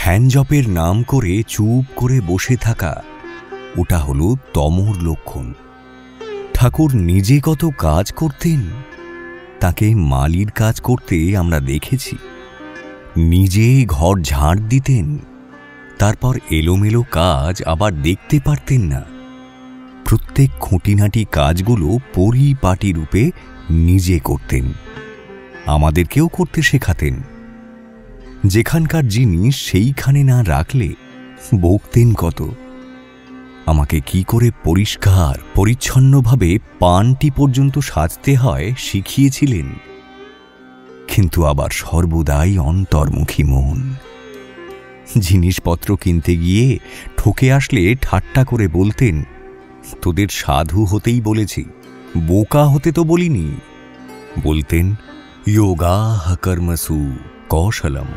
ধ্যান জপের নাম করে চুপ করে বসে থাকা, ওটা হলো তমোর লক্ষণ। ঠাকুর নিজে কত কাজ করতেন, তাকে মালির কাজ করতে আমরা দেখেছি। নিজে ঘর ঝাড় দিতেন, তারপর এলোমেলো কাজ আবার দেখতে পারতেন না। প্রত্যেক খুঁটিনাটি কাজগুলো পরিপাটি রূপে নিজে করতেন, আমাদেরকেও করতে শেখাতেন। যেখানকার জিনিস সেইখানে না রাখলে বকতেন কত। আমাকে কি করে পরিষ্কার পরিচ্ছন্নভাবে পানটি পর্যন্ত সাজতে হয় শিখিয়েছিলেন। কিন্তু আবার সর্বদাই অন্তর্মুখী মন। জিনিসপত্র কিনতে গিয়ে ঠকে আসলে ঠাট্টা করে বলতেন, তোদের সাধু হতেই বলেছি, বোকা হতে তো বলিনি। বলতেন, যোগাহ কর্মসু কৌশলম।